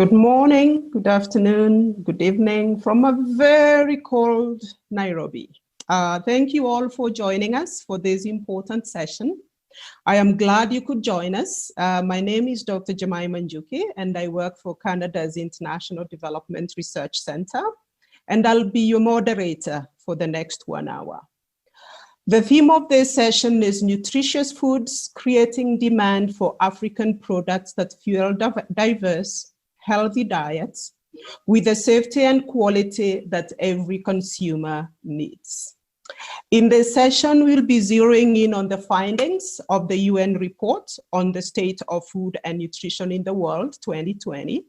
Good morning, good afternoon, good evening from a very cold Nairobi. Thank you all for joining us for this important session. I am glad you could join us. My name is Dr. Jemima Njuki, and I work for Canada's International Development Research Center, and I'll be your moderator for the next 1 hour. The theme of this session is nutritious foods, creating demand for African products that fuel diverse, healthy diets with the safety and quality that every consumer needs. In this session, we'll be zeroing in on the findings of the UN report on the state of food and nutrition in the world 2020,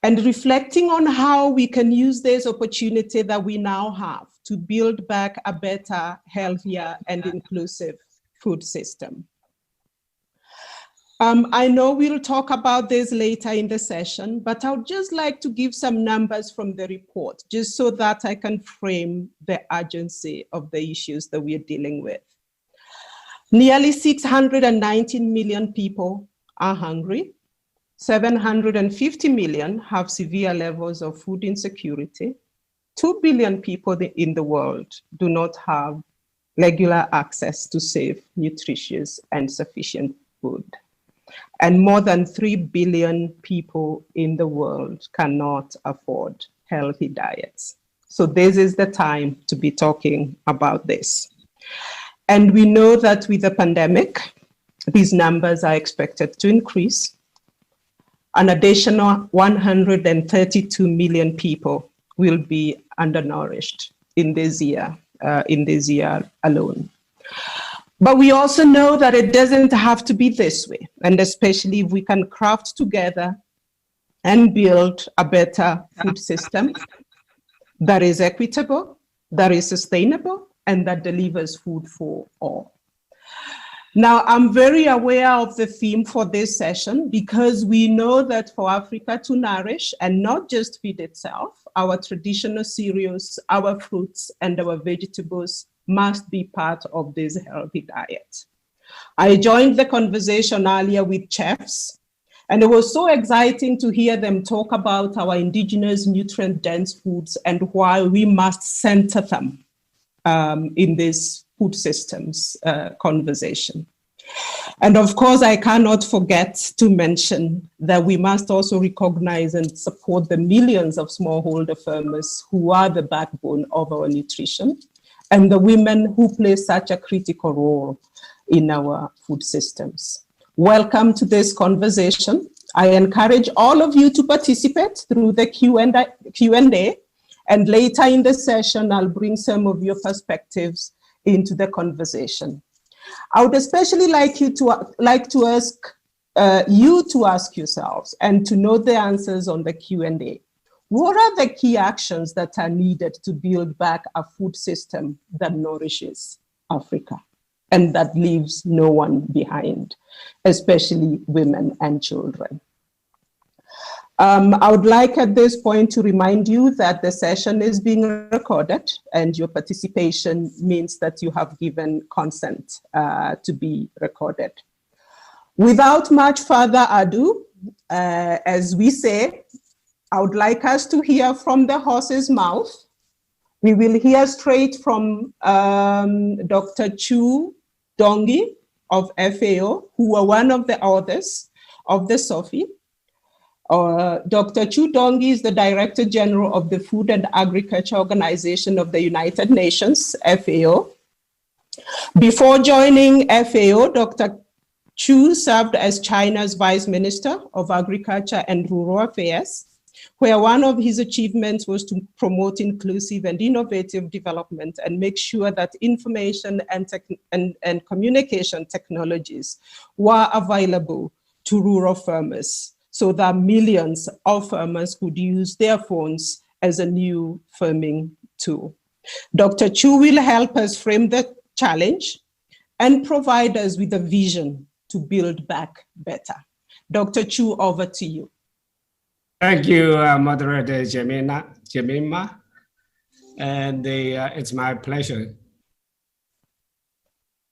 and reflecting on how we can use this opportunity that we now have to build back a better, healthier, and inclusive food system. I know we'll talk about this later in the session, but I would just like to give some numbers from the report, just so that I can frame the urgency of the issues that we are dealing with. Nearly 619 million people are hungry. 750 million have severe levels of food insecurity. 2 billion people in the world do not have regular access to safe, nutritious, and sufficient food. And more than 3 billion people in the world cannot afford healthy diets. So this is the time to be talking about this. And we know that with the pandemic, these numbers are expected to increase. An additional 132 million people will be undernourished in this year alone. But we also know that it doesn't have to be this way, and especially if we can craft together and build a better food system that is equitable, that is sustainable, and that delivers food for all. Now, I'm very aware of the theme for this session because we know that for Africa to nourish and not just feed itself, our traditional cereals, our fruits, and our vegetables must be part of this healthy diet. I joined the conversation earlier with chefs, and it was so exciting to hear them talk about our indigenous nutrient-dense foods and why we must center them in this food systems conversation. And of course, I cannot forget to mention that we must also recognize and support the millions of smallholder farmers who are the backbone of our nutrition, and the women who play such a critical role in our food systems. Welcome to this conversation. I encourage all of you to participate through the Q&A, and later in the session, I'll bring some of your perspectives into the conversation. I would especially like to ask yourselves and to know the answers on the Q&A. What are the key actions that are needed to build back a food system that nourishes Africa and that leaves no one behind, especially women and children? I would like at this point to remind you that the session is being recorded, and your participation means that you have given consent to be recorded. Without much further ado, as we say, I would like us to hear from the horse's mouth. We will hear straight from Dr. Chu Dongi of FAO, who were one of the authors of the SOFI. Dr. Chu Dongi is the Director General of the Food and Agriculture Organization of the United Nations, FAO. Before joining FAO, Dr. Chu served as China's Vice Minister of Agriculture and Rural Affairs, where one of his achievements was to promote inclusive and innovative development and make sure that information and communication technologies were available to rural farmers, so that millions of farmers could use their phones as a new farming tool. Dr. Chu will help us frame the challenge and provide us with a vision to build back better. Dr. Chu, over to you. Thank you, Moderator Jemima, and it's my pleasure.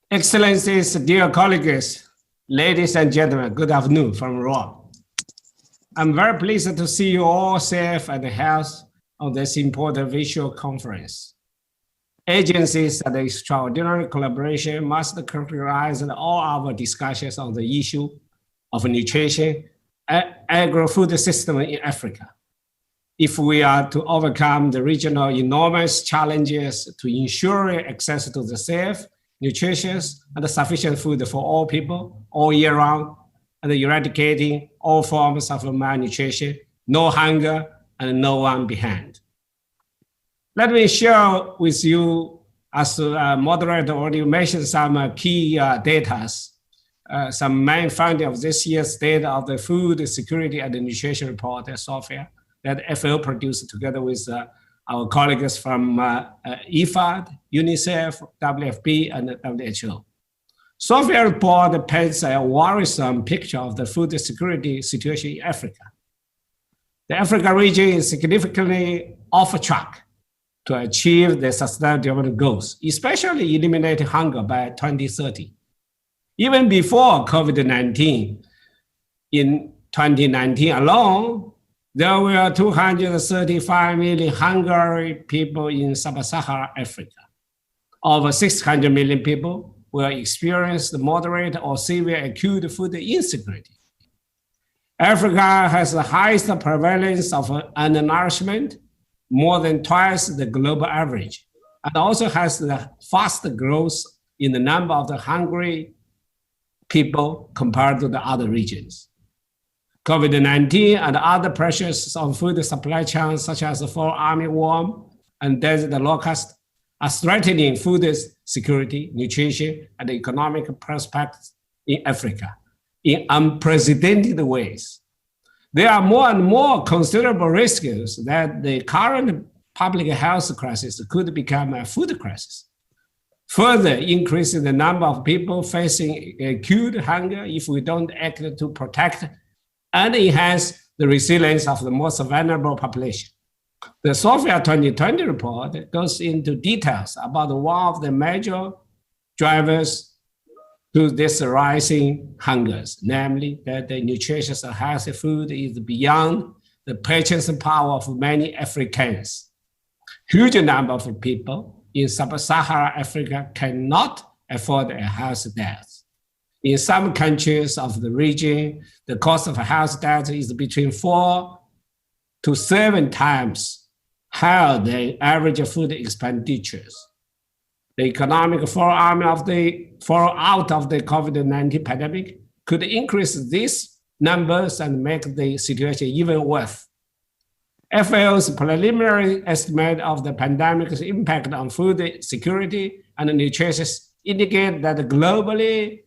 Excellencies, dear colleagues, ladies and gentlemen, good afternoon from Raw. I'm very pleased to see you all safe and healthy on this important visual conference. Agencies and extraordinary collaboration must characterize all our discussions on the issue of nutrition and agro-food system in Africa. If we are to overcome the regional enormous challenges to ensure access to the safe, nutritious, and sufficient food for all people all year round, and eradicating all forms of malnutrition, no hunger, and no one behind. Let me share with you, as moderator already mentioned, some key data, some main findings of this year's State of the Food Security and Nutrition Report, SOFIA, that FAO produced together with our colleagues from IFAD, UNICEF, WFP, and WHO. SOFIA report paints a worrisome picture of the food security situation in Africa. The Africa region is significantly off track to achieve the Sustainable Development Goals, especially eliminating hunger by 2030. Even before COVID-19, in 2019 alone, there were 235 million hungry people in sub-Saharan Africa. Over 600 million people will experience moderate or severe acute food insecurity. Africa has the highest prevalence of undernourishment, more than twice the global average, and also has the fastest growth in the number of the hungry people compared to the other regions. COVID-19 and other pressures on food supply chains, such as the fall armyworm and desert locust, are threatening food security, nutrition, and economic prospects in Africa in unprecedented ways. There are more and more considerable risks that the current public health crisis could become a food crisis, further increasing the number of people facing acute hunger if we don't act to protect and enhance the resilience of the most vulnerable population. The SOFIA 2020 report goes into details about one of the major drivers to this rising hungers, namely that the nutritious and healthy food is beyond the purchasing power of many Africans. Huge number of people in sub-Saharan Africa cannot afford a healthy diet. In some countries of the region, the cost of a healthy diet is between 4 to 7 times higher than average food expenditures. The economic fallout of the COVID-19 pandemic could increase these numbers and make the situation even worse. FAO's preliminary estimate of the pandemic's impact on food security and nutrition indicate that globally,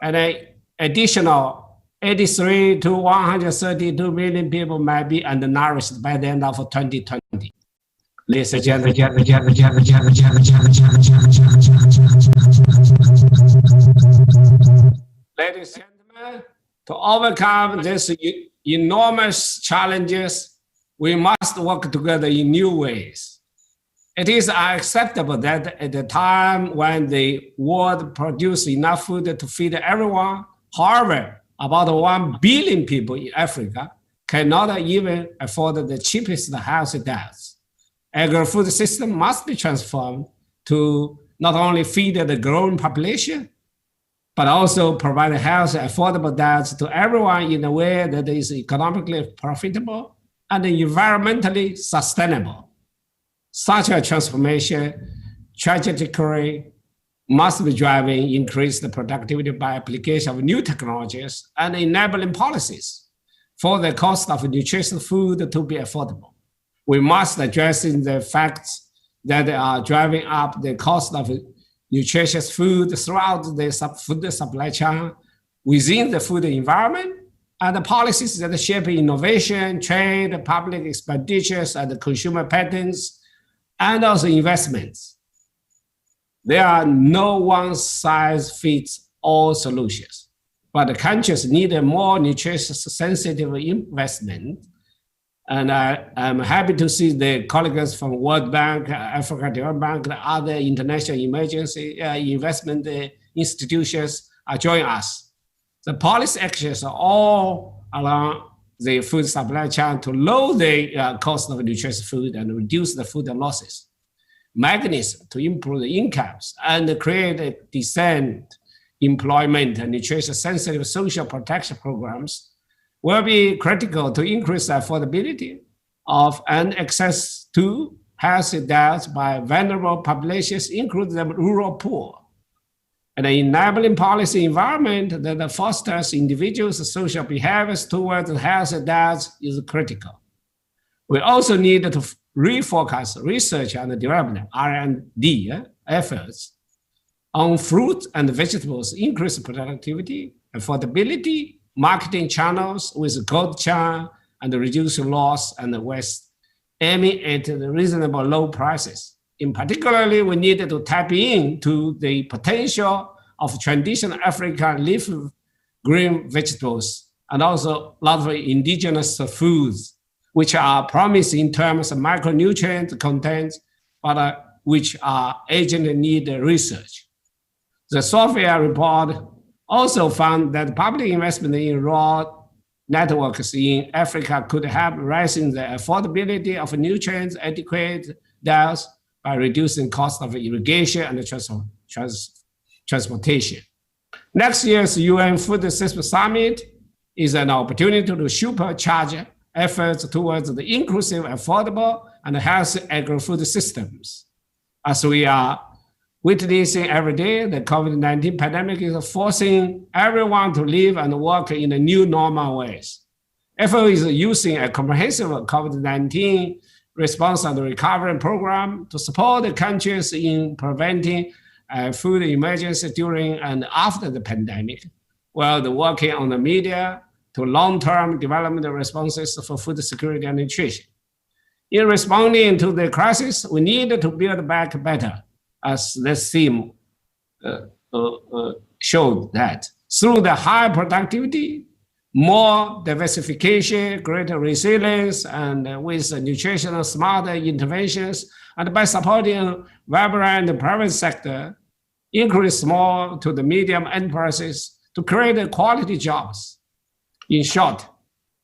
an additional 83 to 132 million people might be undernourished by the end of 2020. Ladies and gentlemen, to overcome these enormous challenges, we must work together in new ways. It is unacceptable that at the time when the world produces enough food to feed everyone, however, about 1 billion people in Africa cannot even afford the cheapest healthy diets. Agro-food system must be transformed to not only feed the growing population, but also provide healthy, affordable diets to everyone in a way that is economically profitable and environmentally sustainable. Such a transformation trajectory must be driving increased productivity by application of new technologies and enabling policies for the cost of nutritious food to be affordable. We must address the facts that are driving up the cost of nutritious food throughout the food supply chain, within the food environment, and the policies that shape innovation, trade, public expenditures, and consumer patterns, and also investments. There are no one-size-fits-all solutions, but the countries need a more nutritious-sensitive investment. And I'm happy to see the colleagues from World Bank, Africa Development Bank, and other international emergency investment institutions are joining us. The policy actions are all along the food supply chain to lower the cost of nutritious food and reduce the food losses. Mechanism to improve the incomes and create a decent employment and nutrition-sensitive social protection programs will be critical to increase affordability of and access to healthy diets by vulnerable populations, including the rural poor. And an enabling policy environment that fosters individuals' social behaviors towards healthy diets is critical. We also need to refocus research and development, R&D efforts on fruit and vegetables, increase productivity, affordability, marketing channels with cold chain, and reduce loss and waste, aiming at reasonable low prices. In particularly, we needed to tap into the potential of traditional African leaf green vegetables and also a lot of indigenous foods, which are promising in terms of micronutrient content, but which are urgently need research. The software report also found that public investment in raw networks in Africa could help raising the affordability of nutrients adequate diets by reducing cost of irrigation and transportation. Next year's UN Food System Summit is an opportunity to supercharge efforts towards the inclusive, affordable, and healthy agri-food systems. As we are witnessing every day, the COVID-19 pandemic is forcing everyone to live and work in a new normal ways. FAO is using a comprehensive COVID-19 response and recovery program to support the countries in preventing food emergency during and after the pandemic, while working on the media to long-term development responses for food security and nutrition. In responding to the crisis, we need to build back better, as this theme showed that. Through the high productivity, more diversification, greater resilience, and with nutritional smarter interventions, and by supporting vibrant private sector, increase small to the medium enterprises to create quality jobs. In short,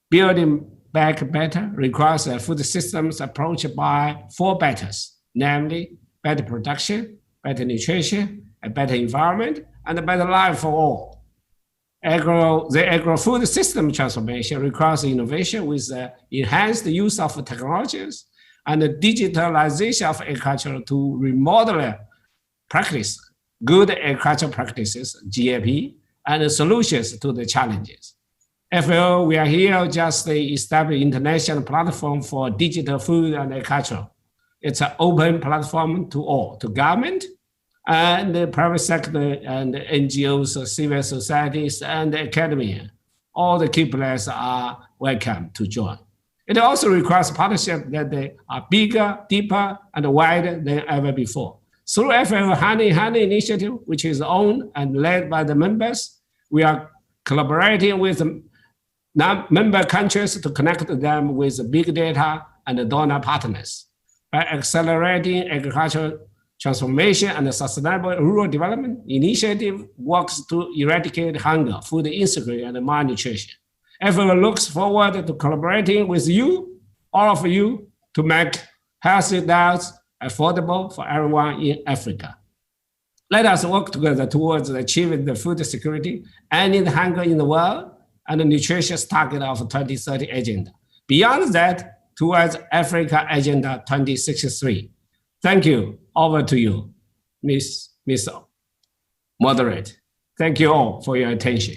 building back better requires a food systems approach by 4 betters, namely better production, better nutrition, a better environment, and a better life for all. The agro-food system transformation requires innovation with enhanced use of technologies and the digitalization of agriculture to remodel practice, good agricultural practices, GAP, and solutions to the challenges. FAO, we are here just to establish international platform for digital food and agriculture. It's an open platform to all, to government and the private sector and NGOs, civil societies, and academia. All the key players are welcome to join. It also requires partnerships that they are bigger, deeper, and wider than ever before. Through FAO Hand in Hand initiative, which is owned and led by the members, we are collaborating with member countries to connect them with big data and donor partners. By accelerating agricultural transformation and sustainable rural development, initiative works to eradicate hunger, food insecurity, and malnutrition. FAO looks forward to collaborating with you, all of you, to make healthy diets affordable for everyone in Africa. Let us work together towards achieving the food security, ending hunger in the world, and the nutritious target of 2030 agenda. Beyond that, towards Africa Agenda 2063. Thank you. Over to you, Ms. Moderator. Thank you all for your attention.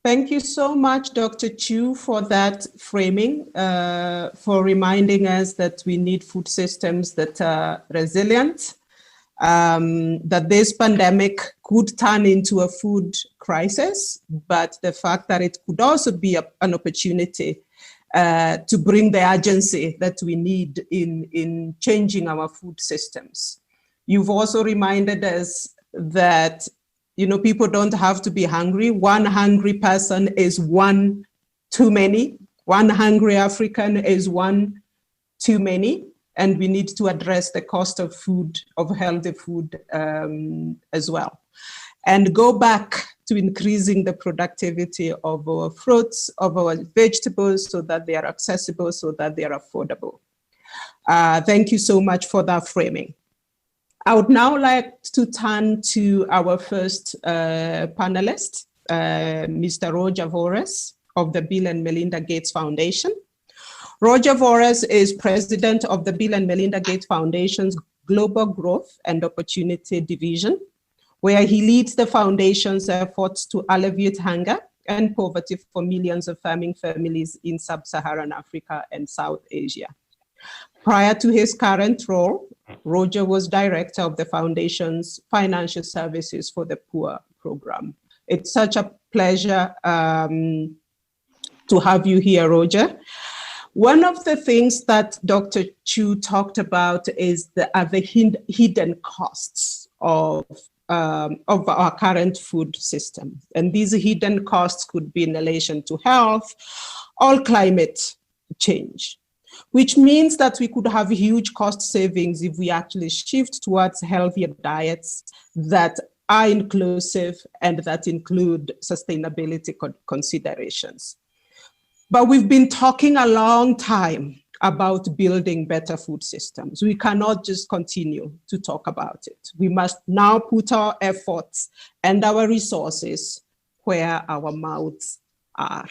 Thank you so much, Dr. Chu, for that framing, for reminding us that we need food systems that are resilient, that this pandemic could turn into a food crisis, but the fact that it could also be an opportunity to bring the urgency that we need in changing our food systems. You've also reminded us that people don't have to be hungry. One hungry person is one too many. One hungry African is one too many. And we need to address the cost of food, of healthy food as well. and go back to increasing the productivity of our fruits, of our vegetables, so that they are accessible, so that they are affordable. Thank you so much for that framing. I would now like to turn to our first panelist, Mr. Roger Vores of the Bill and Melinda Gates Foundation. Roger Vores is president of the Bill and Melinda Gates Foundation's Global Growth and Opportunity Division, where he leads the foundation's efforts to alleviate hunger and poverty for millions of farming families in sub-Saharan Africa and South Asia. Prior to his current role, Roger was director of the foundation's Financial Services for the Poor program. It's such a pleasure to have you here, Roger. One of the things that Dr. Chu talked about is the hidden costs of our current food system. And these hidden costs could be in relation to health or climate change, which means that we could have huge cost savings if we actually shift towards healthier diets that are inclusive and that include sustainability considerations. But we've been talking a long time about building better food systems. We cannot just continue to talk about it. We must now put our efforts and our resources where our mouths are.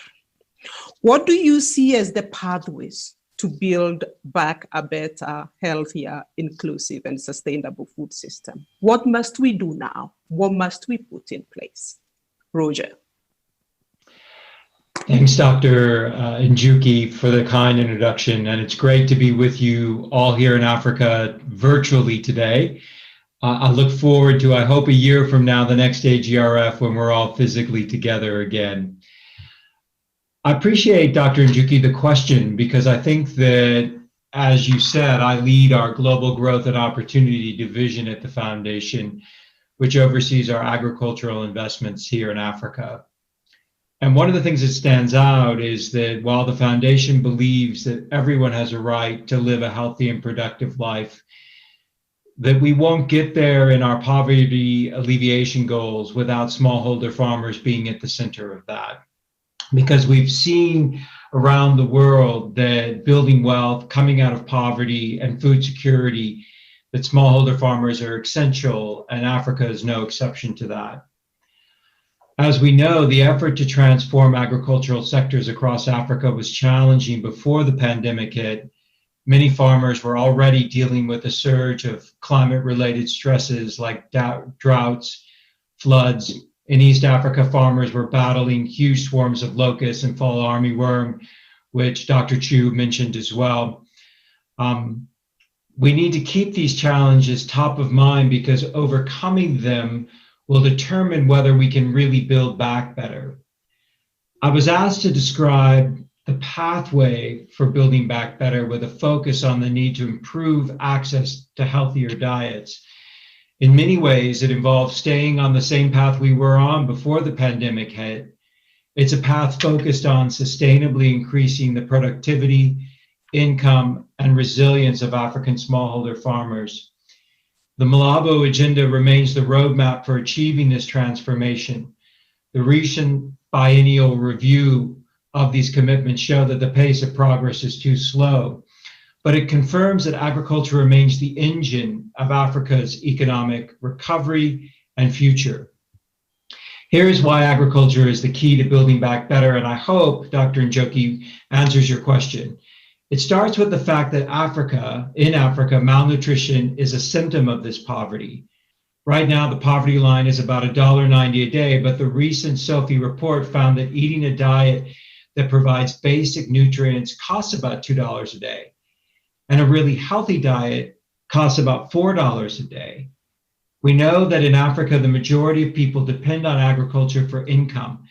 What do you see as the pathways to build back a better, healthier, inclusive, and sustainable food system? What must we do now? What must we put in place? Roger. Thanks, Dr. Njuki, for the kind introduction. And it's great to be with you all here in Africa virtually today. I look forward to, I hope, a year from now, the next AGRF, when we're all physically together again. I appreciate, Dr. Njuki, the question, because I think that, as you said, I lead our Global Growth and Opportunity Division at the Foundation, which oversees our agricultural investments here in Africa. And one of the things that stands out is that while the Foundation believes that everyone has a right to live a healthy and productive life, that we won't get there in our poverty alleviation goals without smallholder farmers being at the center of that. Because we've seen around the world that building wealth, coming out of poverty, and food security, that smallholder farmers are essential, and Africa is no exception to that. As we know, the effort to transform agricultural sectors across Africa was challenging before the pandemic hit. Many farmers were already dealing with a surge of climate-related stresses like droughts, floods. In East Africa, farmers were battling huge swarms of locusts and fall armyworm, which Dr. Chu mentioned as well. We need to keep these challenges top of mind, because overcoming them will determine whether we can really build back better. I was asked to describe the pathway for building back better with a focus on the need to improve access to healthier diets. In many ways, it involves staying on the same path we were on before the pandemic hit. It's a path focused on sustainably increasing the productivity, income, and resilience of African smallholder farmers. The Malabo Agenda remains the roadmap for achieving this transformation. The recent biennial review of these commitments show that the pace of progress is too slow, but it confirms that agriculture remains the engine of Africa's economic recovery and future. Here's why agriculture is the key to building back better, and I hope Dr. Njoki answers your question. It starts with the fact that in Africa, malnutrition is a symptom of this poverty. Right now, the poverty line is about $1.90 a day, but the recent SOFI report found that eating a diet that provides basic nutrients costs about $2 a day. And a really healthy diet costs about $4 a day. We know that in Africa, the majority of people depend on agriculture for income.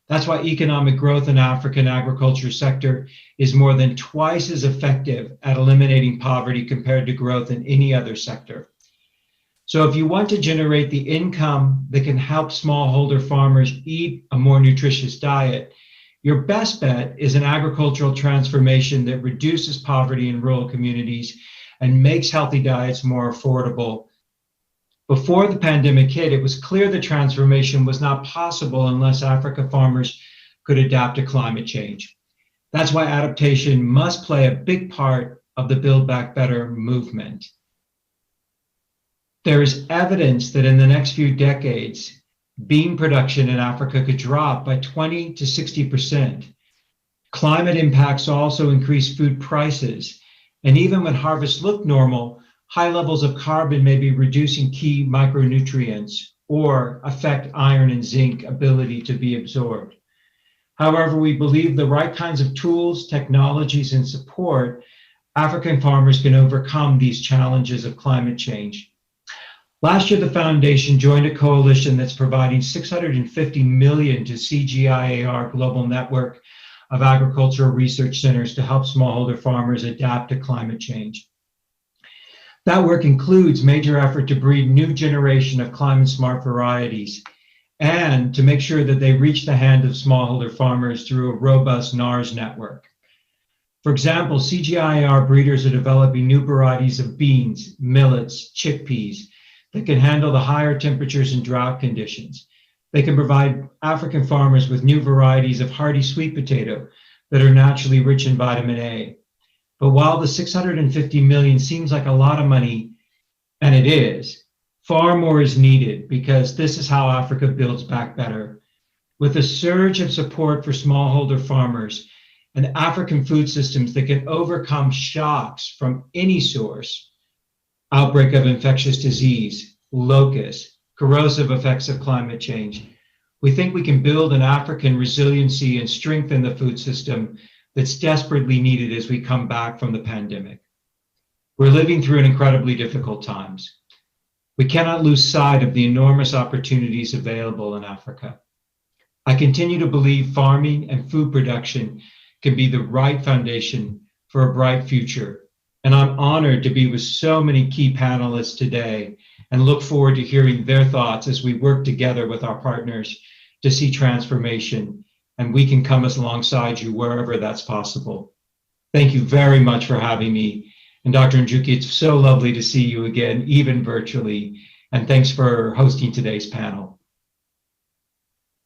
That's why economic growth in African agriculture sector is more than twice as effective at eliminating poverty compared to growth in any other sector. So if you want to generate the income that can help smallholder farmers eat a more nutritious diet, your best bet is an agricultural transformation that reduces poverty in rural communities and makes healthy diets more affordable Before the pandemic hit, it was clear the transformation was not possible unless Africa farmers could adapt to climate change. That's why adaptation must play a big part of the Build Back Better movement. There is evidence that in the next few decades, bean production in Africa could drop by 20 to 60%. Climate impacts also increase food prices. And even when harvests look normal, high levels of carbon may be reducing key micronutrients or affect iron and zinc ability to be absorbed. However, we believe the right kinds of tools, technologies, and support, African farmers can overcome these challenges of climate change. Last year, the foundation joined a coalition that's providing $650 million to CGIAR Global Network of Agricultural Research Centers to help smallholder farmers adapt to climate change. That work includes major effort to breed new generation of climate-smart varieties and to make sure that they reach the hand of smallholder farmers through a robust NARS network. For example, CGIAR breeders are developing new varieties of beans, millets, chickpeas that can handle the higher temperatures and drought conditions. They can provide African farmers with new varieties of hardy sweet potato that are naturally rich in vitamin A. But while the $650 million seems like a lot of money, and it is, far more is needed because this is how Africa builds back better. With a surge of support for smallholder farmers and African food systems that can overcome shocks from any source, outbreak of infectious disease, locusts, corrosive effects of climate change, we think we can build an African resiliency and strengthen the food system that's desperately needed as we come back from the pandemic. We're living through an incredibly difficult times. We cannot lose sight of the enormous opportunities available in Africa. I continue to believe farming and food production can be the right foundation for a bright future. And I'm honored to be with so many key panelists today and look forward to hearing their thoughts as we work together with our partners to see transformation, and we can come alongside you wherever that's possible. Thank you very much for having me. And Dr. Njuki, it's so lovely to see you again, even virtually. And thanks for hosting today's panel.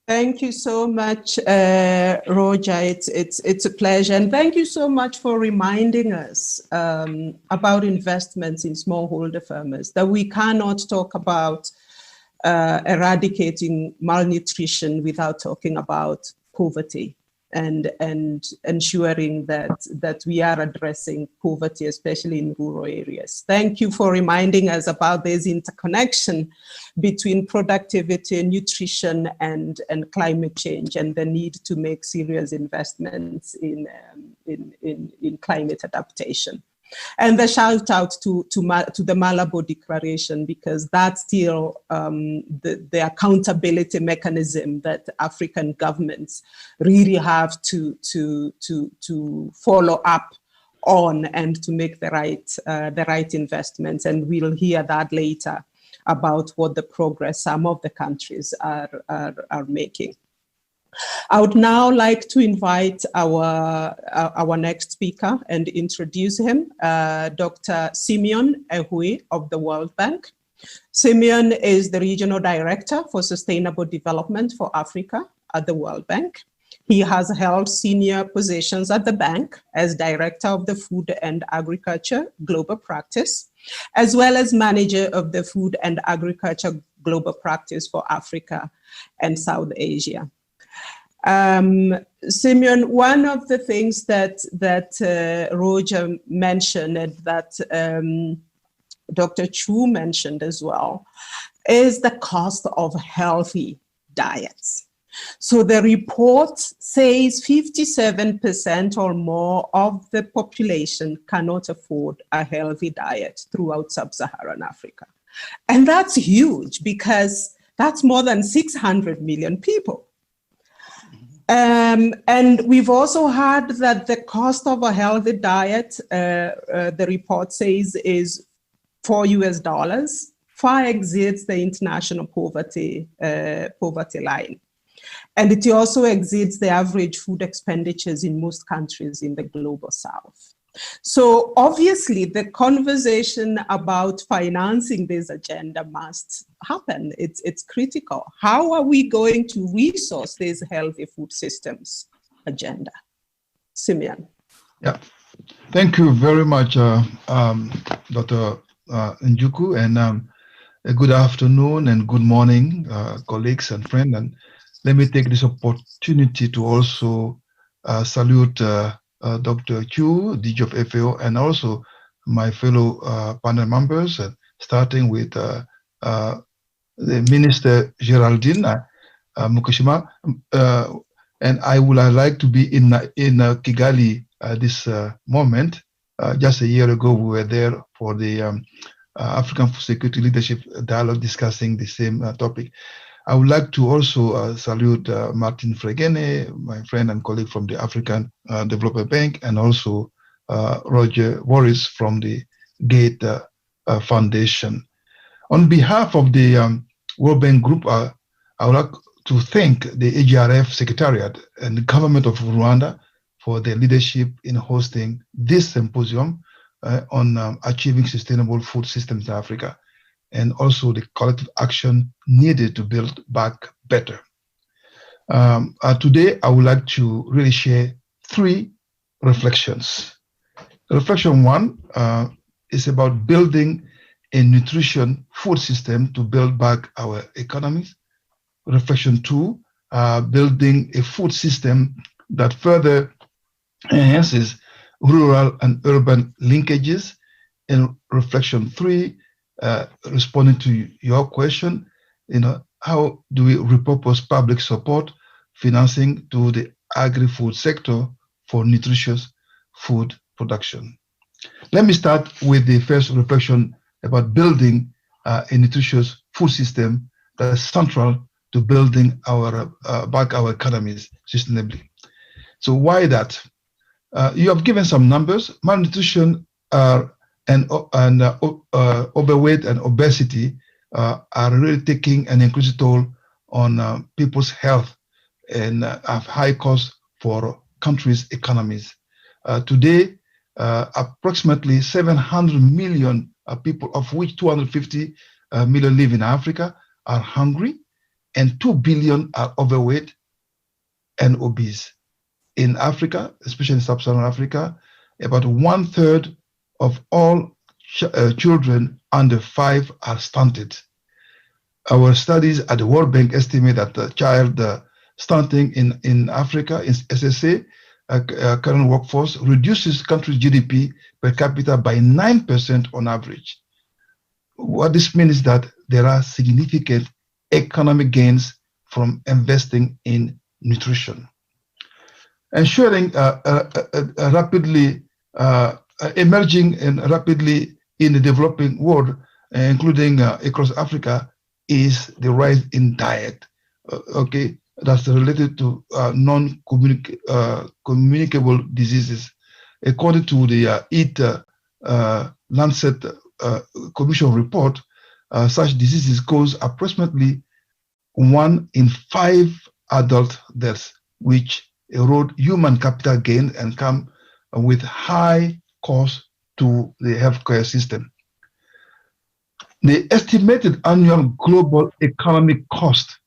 Thank you so much, Roger. It's a pleasure. And thank you so much for reminding us about investments in smallholder farmers, that we cannot talk about eradicating malnutrition without talking about poverty and ensuring that we are addressing poverty, especially in rural areas. Thank you for reminding us about this interconnection between productivity, nutrition, and climate change, and the need to make serious investments in climate adaptation. And the shout out to the Malabo Declaration, because that's still the accountability mechanism that African governments really have to follow up on and to make the right investments. And we'll hear that later about what the progress some of the countries are making. I would now like to invite our next speaker and introduce him, Dr. Simeon Ehui of the World Bank. Simeon is the Regional Director for Sustainable Development for Africa at the World Bank. He has held senior positions at the bank as Director of the Food and Agriculture Global Practice, as well as Manager of the Food and Agriculture Global Practice for Africa and South Asia. Simeon, one of the things that Roger mentioned and that Dr. Chu mentioned as well is the cost of healthy diets. So the report says 57% or more of the population cannot afford a healthy diet throughout sub-Saharan Africa. And that's huge because that's more than 600 million people. And we've also heard that the cost of a healthy diet, the report says, is $4, far exceeds the international poverty line. And it also exceeds the average food expenditures in most countries in the global south. So obviously the conversation about financing this agenda must happen. It's critical. How are we going to resource this healthy food systems agenda? Simeon. Yeah, thank you very much, Dr. Njuku, and a good afternoon and good morning, colleagues and friends. And let me take this opportunity to also salute Dr. Q, DG of FAO, and also my fellow panel members, starting with the Minister Geraldine Mukashima. And I would like to be in Kigali this moment. Just a year ago, we were there for the African Food Security Leadership Dialogue discussing the same topic. I would like to also salute Martin Fregene, my friend and colleague from the African Development Bank, and also Roger Warris from the Gate Foundation. On behalf of the World Bank Group, I would like to thank the AGRF Secretariat and the government of Rwanda for their leadership in hosting this symposium on achieving sustainable food systems in Africa, and also the collective action needed to build back better. Today, I would like to really share 3 reflections. Reflection 1 is about building a nutrition food system to build back our economies. Reflection 2, building a food system that further enhances rural and urban linkages. And reflection 3, responding to your question, how do we repurpose public support financing to the agri-food sector for nutritious food production? Let me start with the first reflection about building a nutritious food system that is central to building back our economies sustainably. So why that? You have given some numbers. Malnutrition and overweight and obesity are really taking an increasing toll on people's health and have high costs for countries' economies. Today, approximately 700 million people, of which 250 million live in Africa, are hungry, and 2 billion are overweight and obese. In Africa, especially in sub-Saharan Africa, about 1/3 of all children under 5 are stunted. Our studies at the World Bank estimate that the child stunting in Africa, in SSA, current workforce, reduces country's GDP per capita by 9% on average. What this means is that there are significant economic gains from investing in nutrition. Ensuring rapidly emerging and rapidly in the developing world, including across Africa, is the rise in diet. That's related to non-communicable diseases. According to the EAT Lancet Commission report, such diseases cause approximately 1 in 5 adult deaths, which erode human capital gain and come with high cost to the healthcare system. The estimated annual global economic cost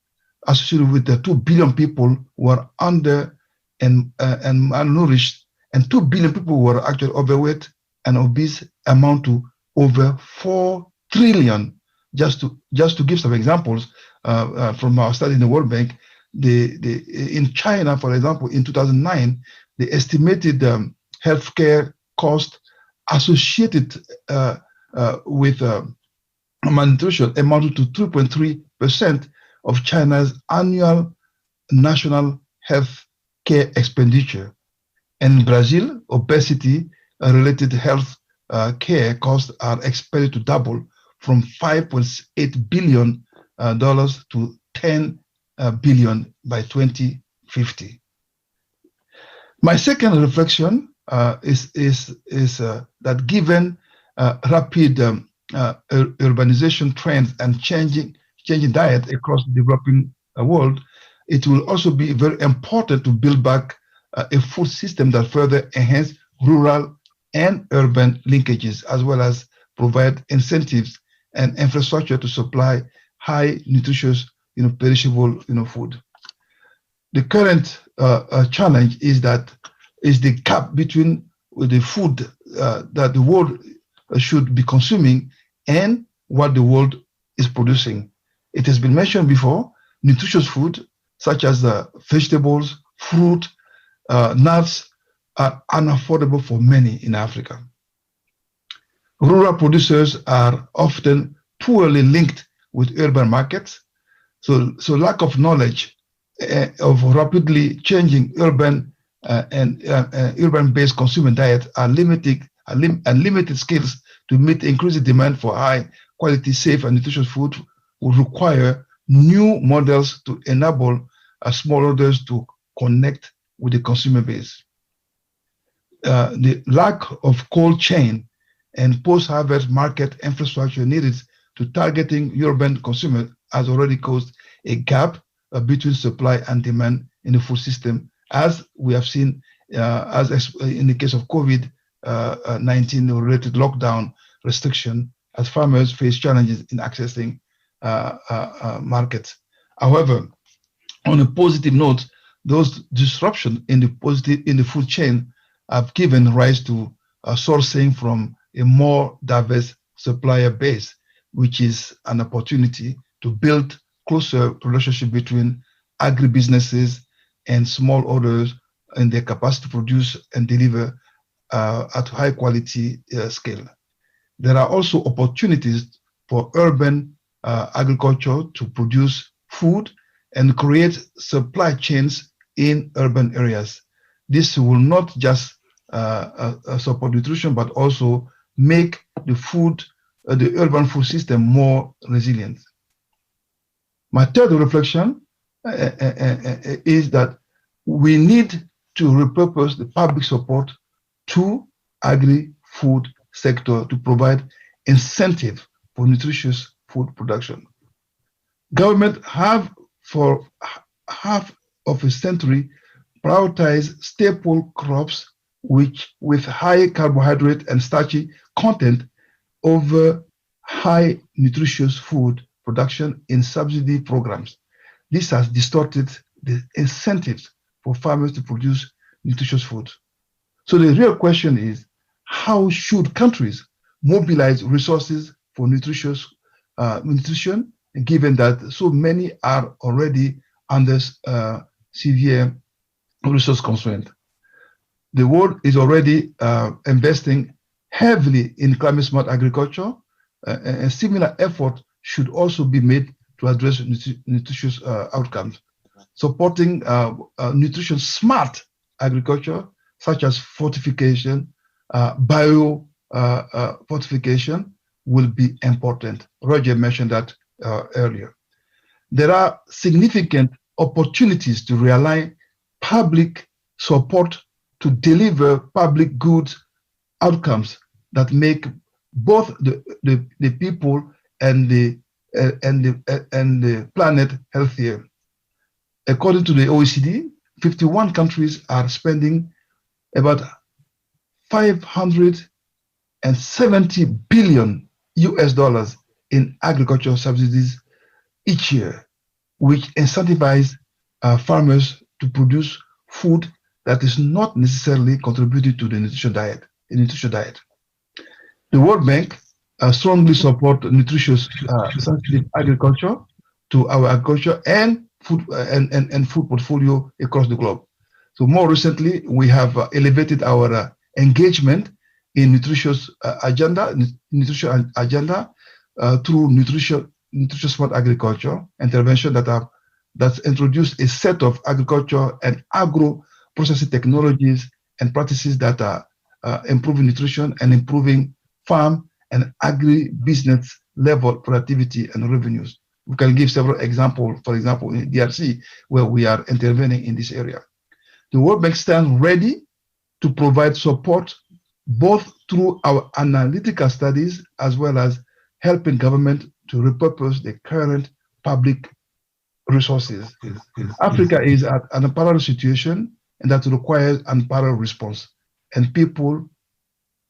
associated with the 2 billion people who are under and malnourished, and 2 billion people who are actually overweight and obese amount to over 4 trillion. Just to give some examples from our study in the World Bank, in China, for example, in 2009, the estimated healthcare cost associated with malnutrition amounted to 2.3% of China's annual national health care expenditure. In Brazil, obesity-related health care costs are expected to double from $5.8 billion to $10 billion by 2050. My second reflection is that given rapid urbanization trends and changing diet across the developing world, it will also be very important to build back a food system that further enhance rural and urban linkages, as well as provide incentives and infrastructure to supply high nutritious, perishable, food. The current challenge is the gap between the food that the world should be consuming and what the world is producing. It has been mentioned before, nutritious food such as vegetables, fruit, nuts are unaffordable for many in Africa. Rural producers are often poorly linked with urban markets, so lack of knowledge of rapidly changing urban and urban-based consumer diet and limited skills to meet increasing demand for high-quality, safe, and nutritious food will require new models to enable smallholders to connect with the consumer base. The lack of cold chain and post-harvest market infrastructure needed to targeting urban consumers has already caused a gap between supply and demand in the food system, as we have seen as in the case of COVID-19 related lockdown restriction, as farmers face challenges in accessing markets. However, on a positive note, those disruptions in the food chain have given rise to sourcing from a more diverse supplier base, which is an opportunity to build closer relationship between agribusinesses and smallholders and their capacity to produce and deliver at high quality scale. There are also opportunities for urban agriculture to produce food and create supply chains in urban areas. This will not just support nutrition, but also make the urban food system more resilient. My third reflection is that we need to repurpose the public support to agri-food sector to provide incentive for nutritious food production. Government have for half of a century prioritized staple crops with high carbohydrate and starchy content over high nutritious food production in subsidy programs. This has distorted the incentives for farmers to produce nutritious food. So the real question is, how should countries mobilize resources for nutrition, given that so many are already under severe resource constraint? The world is already investing heavily in climate smart agriculture, and similar effort should also be made to address nutritious outcomes. Supporting nutrition smart agriculture, such as fortification, bio fortification, will be important. Roger mentioned that earlier. There are significant opportunities to realign public support to deliver public goods outcomes that make both the people and the planet healthier. According to the OECD, 51 countries are spending about $570 billion in agricultural subsidies each year, which incentivize farmers to produce food that is not necessarily contributing to the nutrition diet. The World Bank strongly support nutritious sensitive agriculture to our agriculture and food food portfolio across the globe. So more recently, we have elevated our engagement in nutrition agenda through nutrition smart agriculture intervention that's introduced a set of agriculture and agro processing technologies and practices that are improving nutrition and improving farm and agri-business level productivity and revenues. We can give several examples, for example, in DRC, where we are intervening in this area. The World Bank stands ready to provide support both through our analytical studies as well as helping government to repurpose the current public resources. Africa is at an unparalleled situation and that requires unparalleled response. And people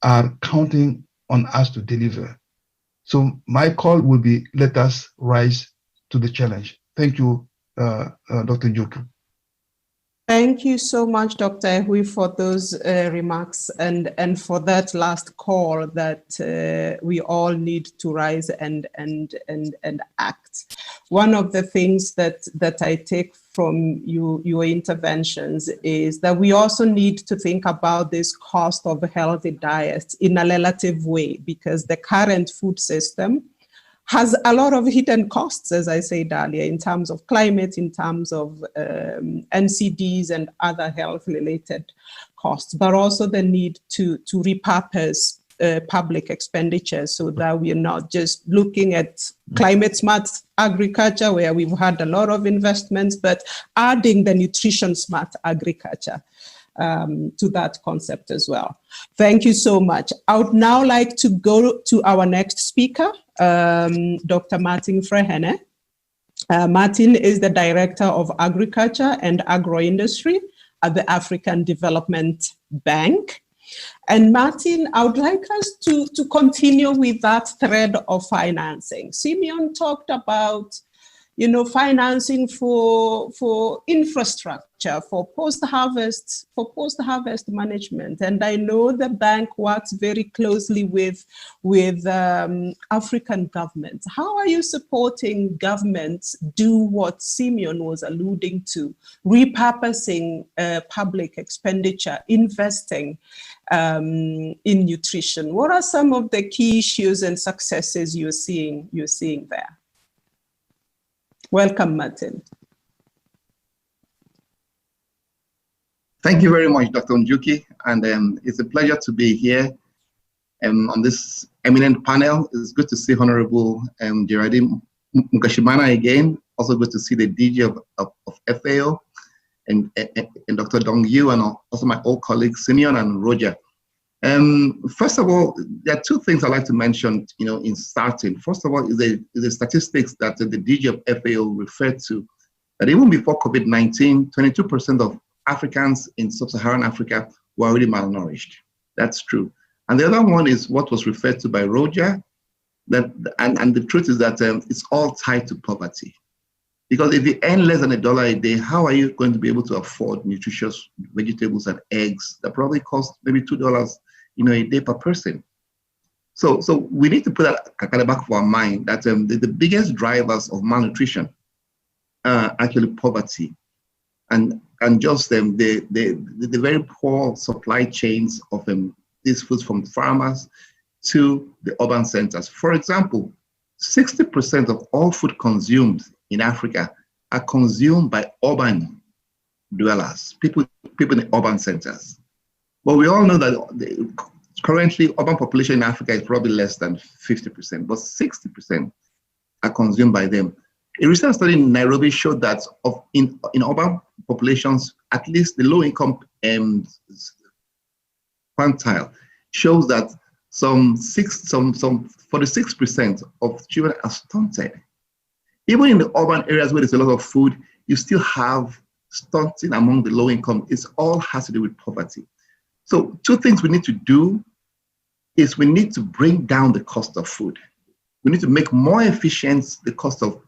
are counting on us to deliver. So my call will be, let us rise to the challenge. Thank you, Dr. Njoku. Thank you so much, Dr. Ehui, for those remarks and for that last call that we all need to rise and act. One of the things that I take from your interventions is that we also need to think about this cost of healthy diets in a relative way, because the current food system has a lot of hidden costs, as I said earlier, in terms of climate, in terms of NCDs and other health-related costs, but also the need to repurpose public expenditure so that we are not just looking at climate-smart agriculture, where we've had a lot of investments, but adding the nutrition-smart agriculture to that concept as well. Thank you so much. I would now like to go to our next speaker, Dr. Martin Frehene. Martin is the Director of Agriculture and Agro-Industry at the African Development Bank. And Martin, I would like us to continue with that thread of financing. Simeon talked about, financing for infrastructure, for post-harvest management. And I know the bank works very closely with African governments. How are you supporting governments do what Simeon was alluding to, repurposing public expenditure, investing in nutrition? What are some of the key issues and successes you're seeing there? Welcome, Martin. Thank you very much, Dr. Njuki, and it's a pleasure to be here on this eminent panel. It's good to see Honorable Geraldine Mukashimana again. Also good to see the DG of FAO and Dr. Dong Yu, and also my old colleagues Simeon and Roger. First of all, there are two things I'd like to mention, in starting. First of all, is the statistics that the DG of FAO referred to, that even before COVID-19, 22% of Africans in sub-Saharan Africa were already malnourished. That's true. And the other one is what was referred to by Roger, and the truth is that it's all tied to poverty. Because if you earn less than $1 a day, how are you going to be able to afford nutritious vegetables and eggs that probably cost maybe $2 a day per person? So we need to put that at the back of our mind that the biggest drivers of malnutrition are actually poverty and just the very poor supply chains of these foods from farmers to the urban centers. For example, 60% of all food consumed in Africa are consumed by urban dwellers, people in the urban centers. But we all know that currently urban population in Africa is probably less than 50%, but 60% are consumed by them. A recent study in Nairobi showed that in urban populations, at least the low-income quantile shows that some 46% of children are stunted. Even in the urban areas where there's a lot of food, you still have stunting among the low income. It all has to do with poverty. So two things we need to do is we need to bring down the cost of food. We need to make more efficient the cost of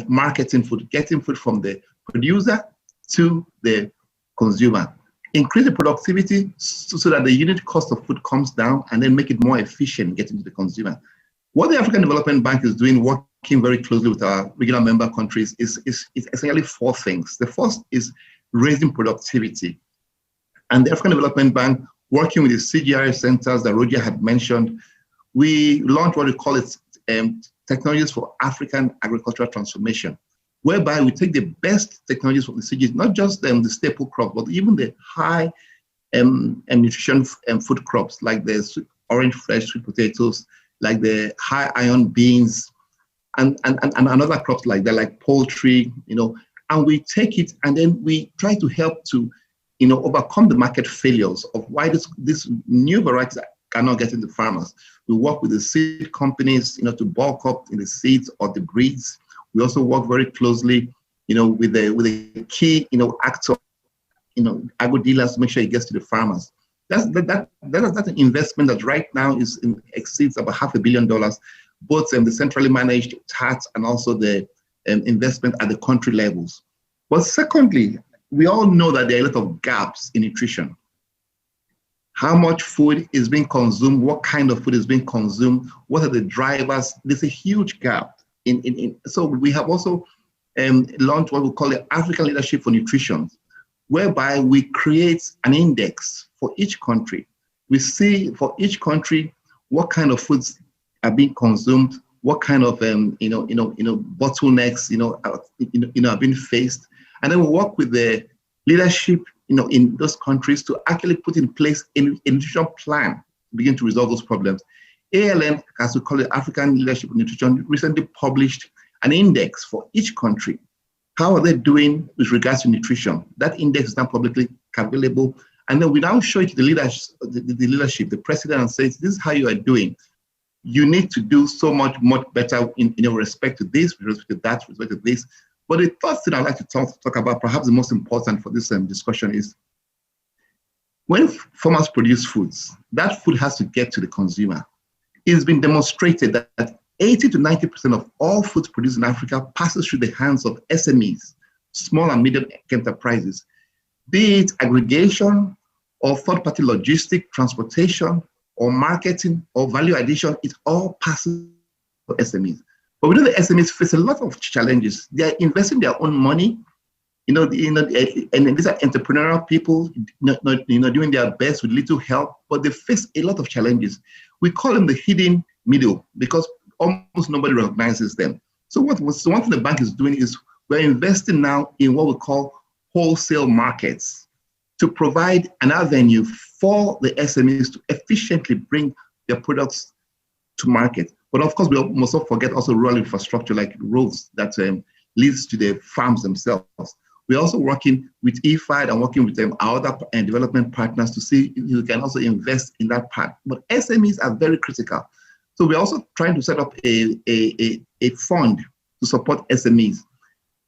marketing food, getting food from the producer to the consumer. Increase the productivity so that the unit cost of food comes down, and then make it more efficient getting to the consumer. What the African Development Bank is doing, working very closely with our regional member countries, is essentially four things. The first is raising productivity. And the African Development Bank, working with the CGRF centers that Roger had mentioned, we launched what we call it Technologies for African Agricultural Transformation, whereby we take the best technologies from the CGs, not just the staple crops, but even the high nutrition food crops, like the orange fresh sweet potatoes, like the high iron beans, and another crops like that, like poultry, and we take it and then we try to help to, overcome the market failures of why this new varieties cannot get into farmers. We work with the seed companies, to bulk up in the seeds or the breeds. We also work very closely, with the key, actor, agro dealers to make sure it gets to the farmers. That's an investment that right now exceeds about $500 million, both the centrally managed tax and also the investment at the country levels. But secondly, we all know that there are a lot of gaps in nutrition. How much food is being consumed? What kind of food is being consumed? What are the drivers? There's a huge gap. So we have also launched what we call the African Leadership for Nutrition, whereby we create an index for each country. We see for each country what kind of foods are being consumed, what kind of bottlenecks are being faced, and then we work with the leadership in those countries to actually put in place a nutrition plan to begin to resolve those problems. ALN, as we call it, African Leadership in Nutrition, recently published an index for each country. How are they doing with regards to nutrition? That index is now publicly available. And then we now show it to the leadership, the president, and says, this is how you are doing. You need to do so much better in respect to this, with respect to that, with respect to this. But the third thing I'd like to talk about, perhaps the most important for this discussion, is when farmers produce foods, that food has to get to the consumer. It's been demonstrated that 80 to 90% of all foods produced in Africa passes through the hands of SMEs, small and medium enterprises, be it aggregation or third-party logistic, transportation, or marketing, or value addition. It all passes to SMEs. But we know the SMEs face a lot of challenges. They are investing their own money, and these are entrepreneurial people, doing their best with little help, but they face a lot of challenges. We call them the hidden middle because almost nobody recognizes them. So one thing the bank is doing is we're investing now in what we call wholesale markets to provide an avenue for the SMEs to efficiently bring their products to market. But of course, we must not forget also rural infrastructure like roads that leads to the farms themselves. We're also working with EFID and working with our other development partners to see if we can also invest in that part. But SMEs are very critical. So we're also trying to set up a fund to support SMEs.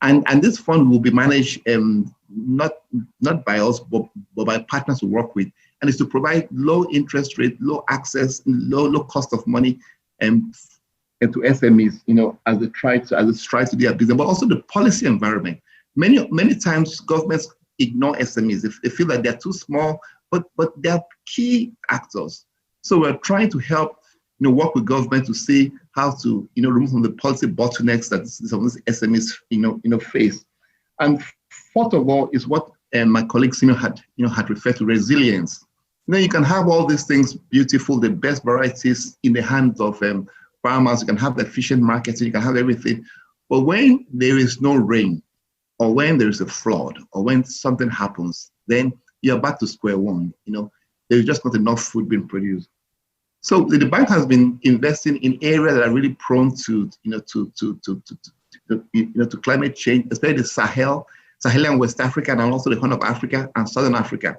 And this fund will be managed not by us, but by partners we work with. And it's to provide low interest rate, low access, low cost of money to SMEs, as they try to do their business, but also the policy environment. Many times governments ignore SMEs. They feel that they're too small, but they're key actors. So we're trying to help work with government to see how to remove some of the policy bottlenecks that some of these SMEs face. And fourth of all is what my colleague Sino had referred to, resilience. You can have all these things beautiful, the best varieties in the hands of farmers. You can have the efficient marketing, you can have everything. But when there is no rain, or when there is a flood, or when something happens, then you're back to square one. There's just not enough food being produced. So the bank has been investing in areas that are really prone to climate change, especially the Sahelian West Africa, and also the Horn of Africa and Southern Africa.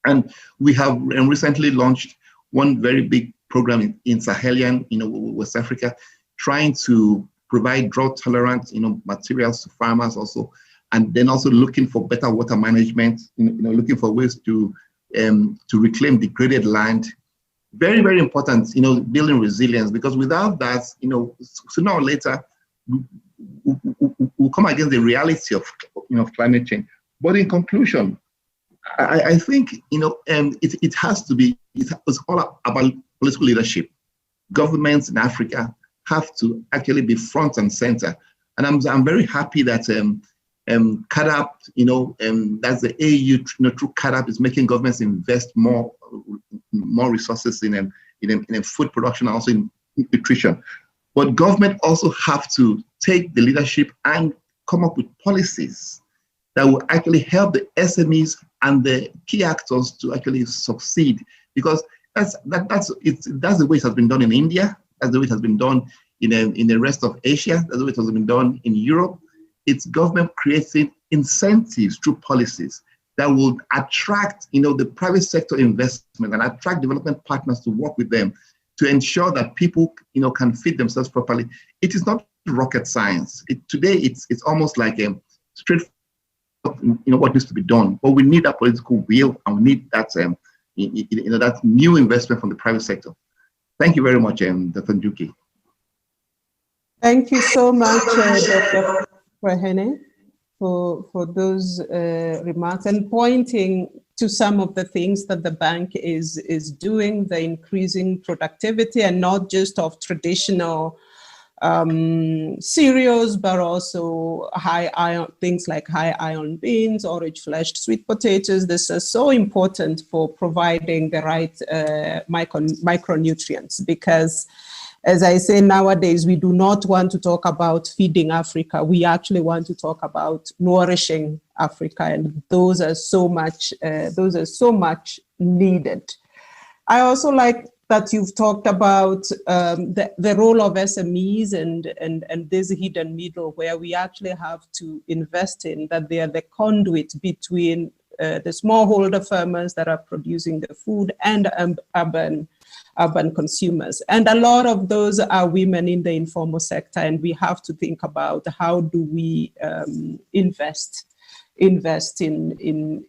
And we have recently launched one very big program in Sahelian, West Africa, trying to provide drought-tolerant, materials to farmers also, and then also looking for better water management, looking for ways to reclaim degraded land. Very, very important, building resilience, because without that, sooner or later, we'll come against the reality of climate change. But in conclusion, I think it has to be. It's all about political leadership. Governments in Africa have to actually be front and center, and I'm very happy that CADAP, that's the AU, through CADAP is making governments invest more resources in food production and also in nutrition. But government also have to take the leadership and come up with policies that will actually help the SMEs and the key actors to actually succeed, because that's the way it has been done in India. That's the way it has been done in the rest of Asia. That's the way it has been done in Europe. It's government creating incentives through policies that will attract, the private sector investment and attract development partners to work with them to ensure that people, can feed themselves properly. It is not rocket science. Today, it's almost like a straight, what needs to be done. But we need that political will, and we need that, that new investment from the private sector. Thank you very much, Dr. Njuki. Thank you so much, Dr. Frehene, for those remarks and pointing to some of the things that the bank is doing, the increasing productivity, and not just of traditional cereals, but also high iron, things like high iron beans, orange fleshed sweet potatoes. This is so important for providing the right micronutrients, because as I say, nowadays, we do not want to talk about feeding Africa. We actually want to talk about nourishing Africa, and those are so much needed. I also like that you've talked about the role of SMEs and this hidden middle where we actually have to invest in, that they are the conduit between the smallholder farmers that are producing the food and urban consumers. And a lot of those are women in the informal sector, and we have to think about how do we invest in them.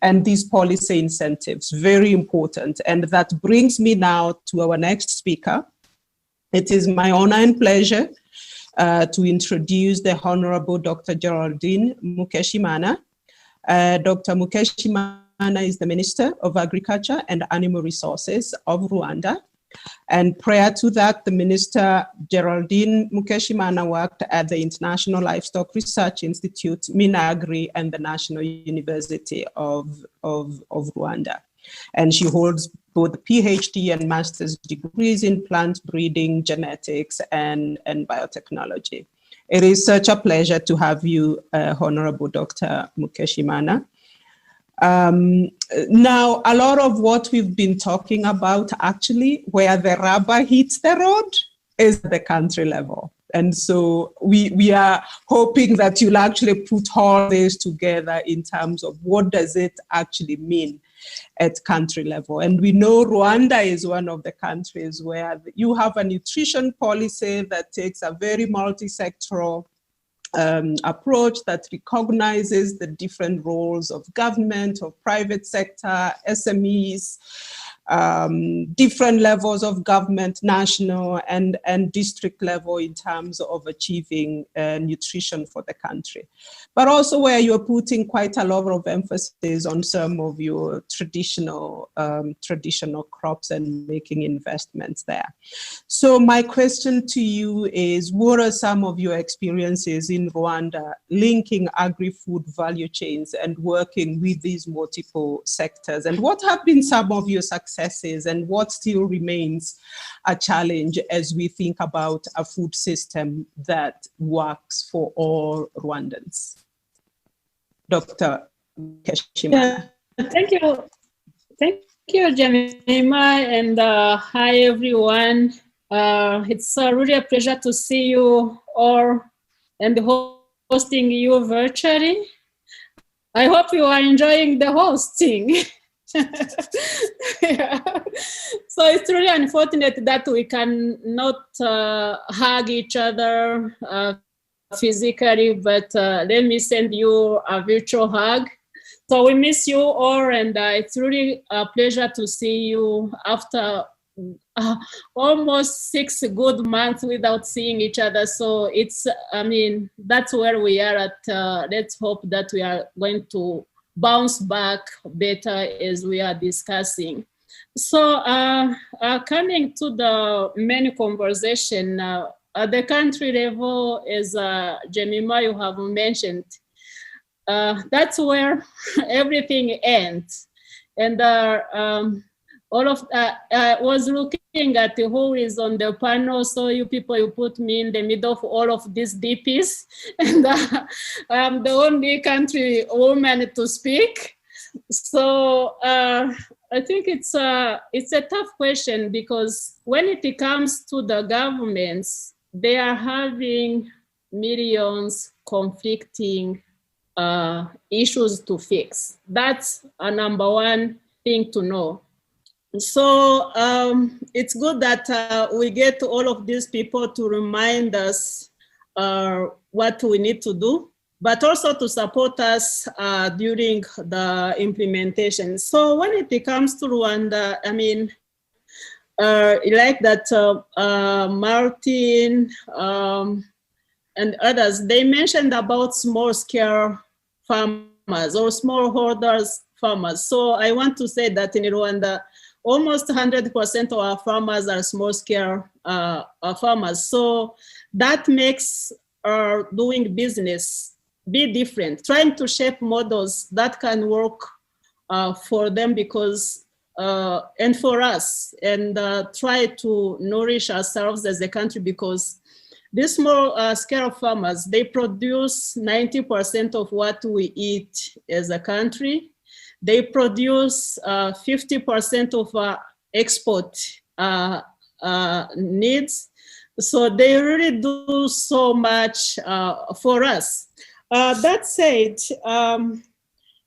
And these policy incentives, very important. And that brings me now to our next speaker. It is my honor and pleasure to introduce the Honorable Dr. Geraldine Mukeshimana. Dr. Mukeshimana is the Minister of Agriculture and Animal Resources of Rwanda. And prior to that, the Minister Geraldine Mukeshimana worked at the International Livestock Research Institute, Minagri, and the National University of Rwanda. And she holds both PhD and master's degrees in plant breeding, genetics, and biotechnology. It is such a pleasure to have you, Honorable Dr. Mukeshimana. Now, a lot of what we've been talking about, actually, where the rubber hits the road is the country level. And so we are hoping that you'll actually put all this together in terms of what does it actually mean at country level. And we know Rwanda is one of the countries where you have a nutrition policy that takes a very multi-sectoral approach that recognizes the different roles of government, of private sector, SMEs, different levels of government, national and district level in terms of achieving nutrition for the country. But also where you're putting quite a lot of emphasis on some of your traditional crops and making investments there. So my question to you is, what are some of your experiences in Rwanda linking agri-food value chains and working with these multiple sectors? And what have been some of your successes and what still remains a challenge as we think about a food system that works for all Rwandans? Dr. Mukeshimana. Thank you, Jemima, and hi everyone. It's really a pleasure to see you all and hosting you virtually. I hope you are enjoying the hosting. Yeah. So it's really unfortunate that we cannot hug each other physically, but let me send you a virtual hug. So we miss you all, and it's really a pleasure to see you after almost 6 good months without seeing each other. So it's, I mean, that's where we are at. Let's hope that we are going to bounce back better as we are discussing. So coming to the main conversation, at the country level, as Jemima, you have mentioned, that's where everything ends. And all of I was looking at who is on the panel, so you people, you put me in the middle of all of these DPs, and I'm the only country woman to speak. So I think it's a tough question, because when it comes to the governments, they are having millions conflicting issues to fix. That's a number one thing to know. So it's good that we get all of these people to remind us what we need to do. but also to support us during the implementation. So when it comes to Rwanda, I mean, like that Martin and others, they mentioned about small scale farmers or smallholders farmers. So I want to say that in Rwanda, almost 100% of our farmers are small scale farmers. So that makes doing business be different, trying to shape models that can work for them because and for us, and try to nourish ourselves as a country, because these small scale farmers, they produce 90% of what we eat as a country. They produce 50% of our export needs. So they really do so much for us. That said,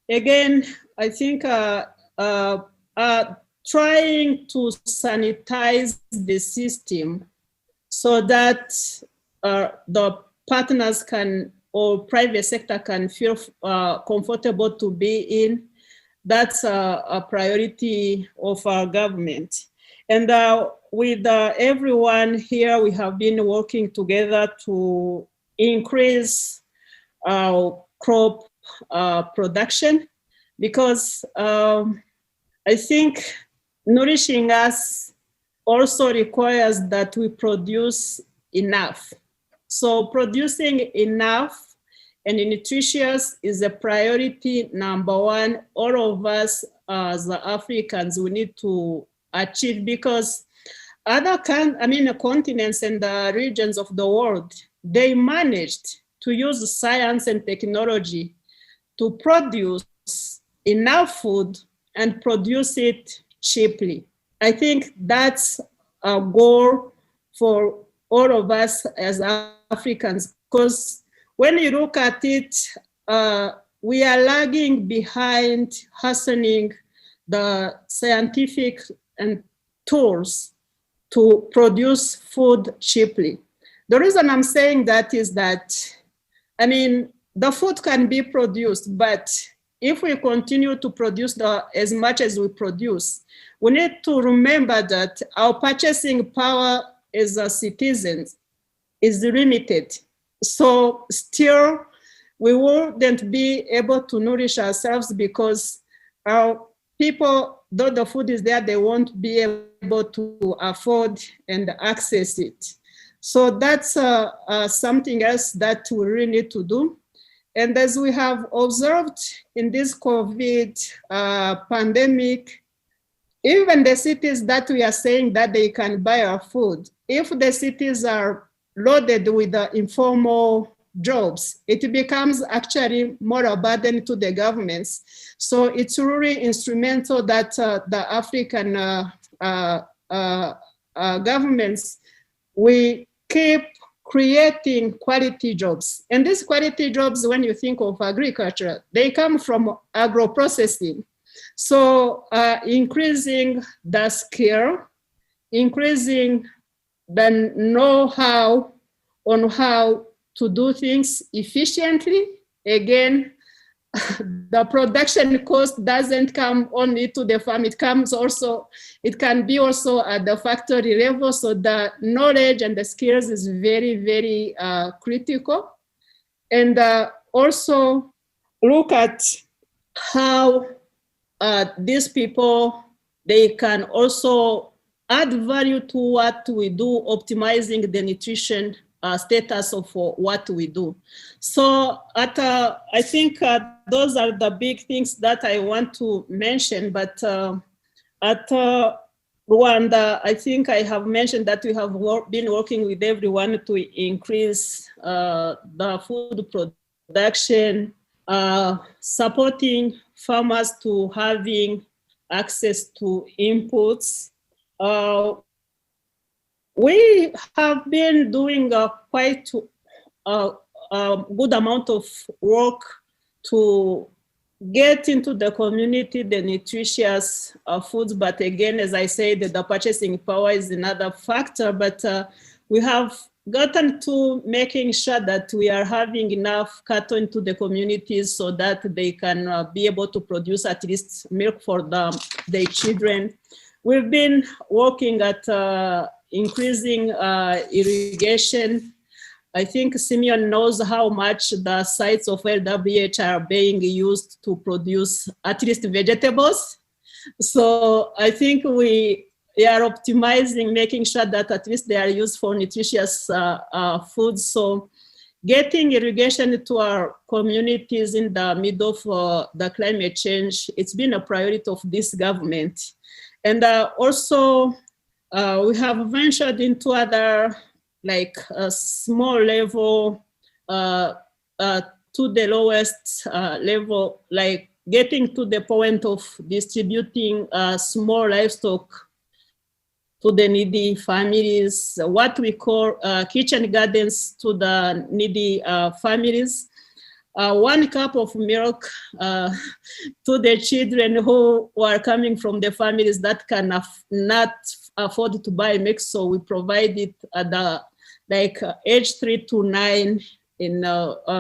again, I think trying to sanitize the system so that the partners can, or private sector can feel comfortable to be in, that's a priority of our government. And with everyone here, we have been working together to increase our crop production, because I think nourishing us also requires that we produce enough. So producing enough and nutritious is a priority number one. All of us as Africans, we need to achieve, because other continents and the regions of the world, they managed to use science and technology to produce enough food and produce it cheaply. I think that's a goal for all of us as Africans, because when you look at it, we are lagging behind hastening the scientific and tools to produce food cheaply. The reason I'm saying that is that, I mean, the food can be produced, but if we continue to produce as much as we produce, we need to remember that our purchasing power as a citizens is limited. So still, we wouldn't be able to nourish ourselves, because our people, though the food is there, they won't be able to afford and access it. So that's something else that we really need to do. And as we have observed in this COVID pandemic, even the cities that we are saying that they can buy our food, if the cities are loaded with informal jobs, it becomes actually more a burden to the governments. So it's really instrumental that the African governments, we keep creating quality jobs. And these quality jobs, when you think of agriculture, they come from agro-processing. So increasing the skill, increasing the know-how on how to do things efficiently. Again, the production cost doesn't come only to the farm, it can be also at the factory level. So the knowledge and the skills is very, very critical. And also look at how these people, they can also add value to what we do, optimizing the nutrition status of what we do. So I think those are the big things that I want to mention. But at Rwanda, I think I have mentioned that we have been working with everyone to increase the food production, supporting farmers to having access to inputs. We have been doing quite a good amount of work to get into the community the nutritious foods. But again, as I said, the purchasing power is another factor. But we have gotten to making sure that we are having enough cattle into the communities so that they can be able to produce at least milk for their children. We've been working at increasing irrigation. I think Simeon knows how much the sites of LWH are being used to produce at least vegetables. So I think we are optimizing, making sure that at least they are used for nutritious foods. So getting irrigation to our communities in the middle of the climate change, it's been a priority of this government. And also we have ventured into other like a small level to the lowest level, like getting to the point of distributing small livestock to the needy families, what we call kitchen gardens to the needy families. 1 cup of milk to the children who are coming from the families that can not afford to buy milk. So we provide it at the age 3 to 9 in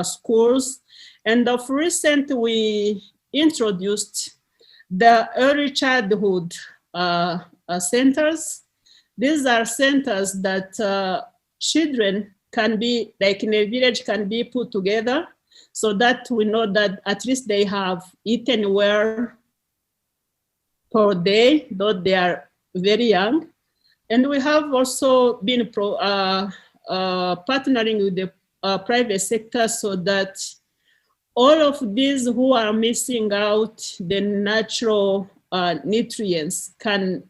schools. And of recent, we introduced the early childhood centers. These are centers that children can be, like in a village, can be put together so that we know that at least they have eaten well per day, though they are very young. And we have also been partnering with the private sector so that all of these who are missing out the natural nutrients can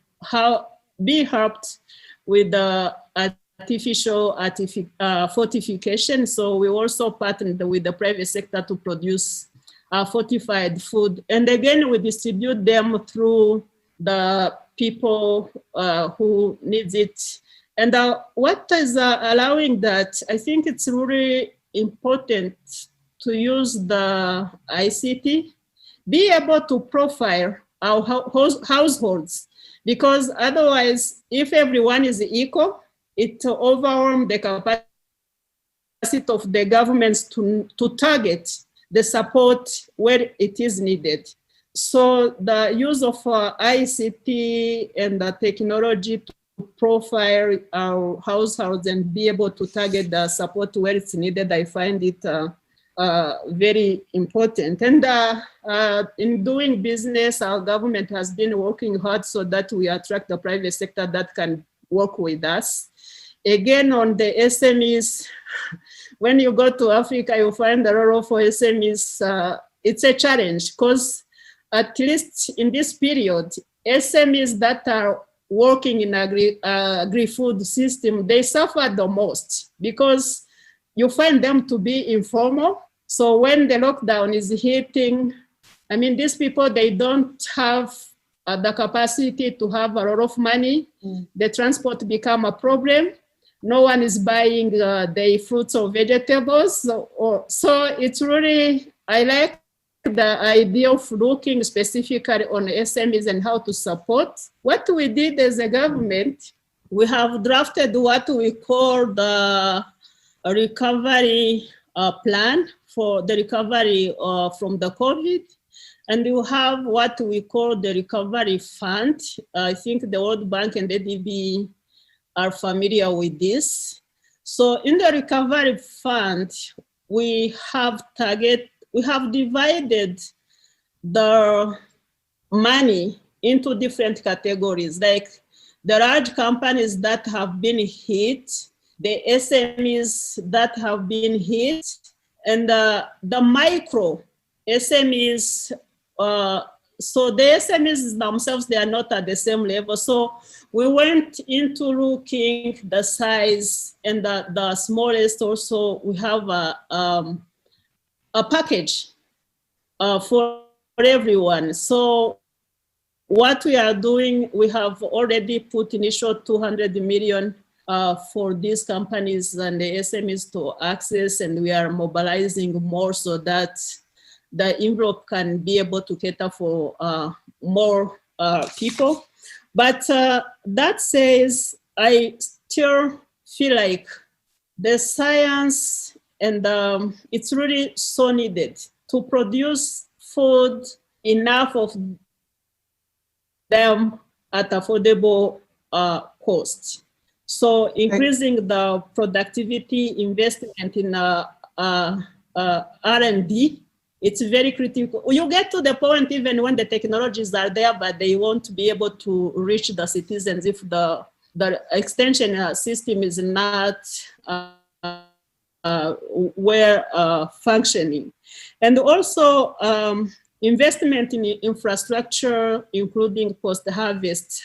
be helped with the artificial fortification. So we also partnered with the private sector to produce fortified food. And again, we distribute them through the people who needs it. And what is allowing that, I think it's really important to use the ICT, be able to profile our households, because otherwise, if everyone is equal, it overwhelms the capacity of the governments to target the support where it is needed. So the use of ICT and the technology to profile our households and be able to target the support where it's needed, I find it very important. And in doing business, our government has been working hard so that we attract the private sector that can work with us. Again, on the SMEs, when you go to Africa, you find the role for SMEs. It's a challenge because at least in this period, SMEs that are working in agri-food system, they suffer the most because you find them to be informal. So when the lockdown is hitting, I mean, these people, they don't have the capacity to have a lot of money. The transport become a problem. No one is buying the fruits or vegetables. So it's really, I like the idea of looking specifically on SMEs and how to support. What we did as a government, we have drafted what we call the recovery plan for the recovery from the COVID. And you have what we call the recovery fund. I think the World Bank and the ADB are familiar with this. So in the recovery fund, we have divided the money into different categories, like the large companies that have been hit, the SMEs that have been hit, and the micro SMEs. So the SMEs themselves, they are not at the same level. So we went into looking the size and the smallest. Also, we have a package for everyone. So what we are doing, we have already put initial 200 million for these companies and the SMEs to access, and we are mobilizing more so that the envelope can be able to cater for more people. But that says, I still feel like the science, and it's really so needed to produce food, enough of them at affordable cost. So increasing the productivity, investment in R&D, it's very critical. You get to the point even when the technologies are there, but they won't be able to reach the citizens if the extension system is not functioning. And also investment in infrastructure, including post-harvest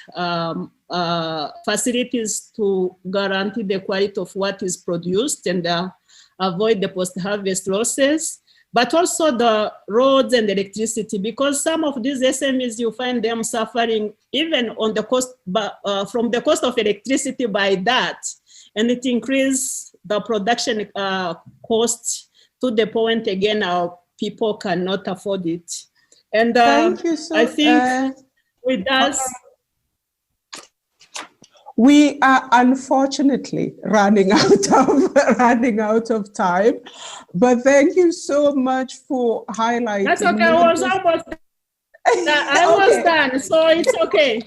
facilities to guarantee the quality of what is produced and avoid the post-harvest losses, but also the roads and electricity, because some of these SMEs, you find them suffering even on the cost, from the cost of electricity by that, and it increases the production cost to the point, again, our people cannot afford it. And thank you so, I think with us, we are unfortunately running out of time, but thank you so much for highlighting. That's okay. I was almost done. I was done, so it's okay.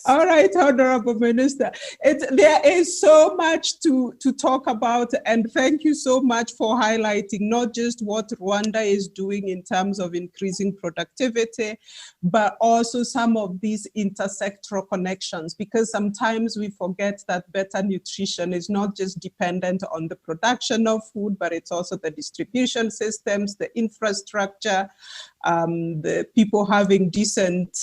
All right, Honorable Minister. There is so much to talk about, and thank you so much for highlighting not just what Rwanda is doing in terms of increasing productivity, but also some of these intersectoral connections, because sometimes we forget that better nutrition is not just dependent on the production of food, but it's also the distribution systems, the infrastructure, the people having decent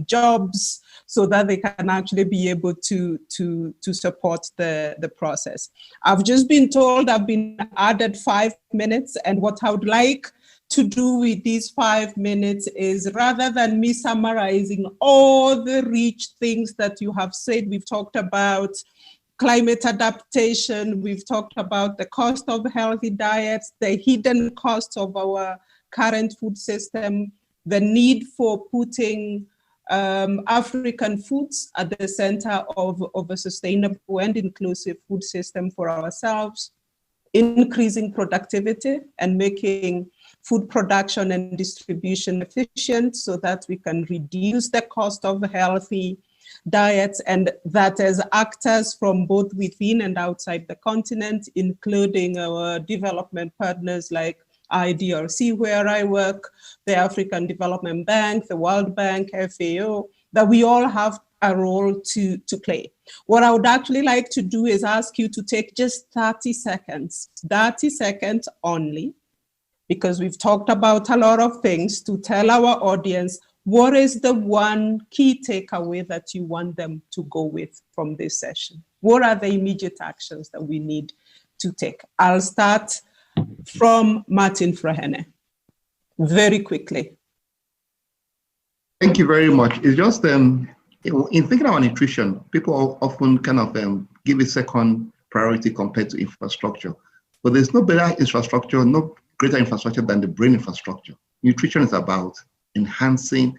jobs, so that they can actually be able to support the process. I've just been told I've been added 5 minutes, and what I would like to do with these 5 minutes is, rather than me summarizing all the rich things that you have said, we've talked about climate adaptation, we've talked about the cost of healthy diets, the hidden costs of our current food system, the need for putting African foods at the center of a sustainable and inclusive food system for ourselves, increasing productivity and making food production and distribution efficient so that we can reduce the cost of healthy diets, and that as actors from both within and outside the continent, including our development partners like IDRC, where I work, the African Development Bank, the World Bank, FAO, that we all have a role to play. What I would actually like to do is ask you to take just 30 seconds only, because we've talked about a lot of things, to tell our audience what is the one key takeaway that you want them to go with from this session. What are the immediate actions that we need to take? I'll start from Martin Frahene, very quickly. Thank you very much. It's just, in thinking about nutrition, people often kind of give it second priority compared to infrastructure. But there's no better infrastructure, no greater infrastructure than the brain infrastructure. Nutrition is about enhancing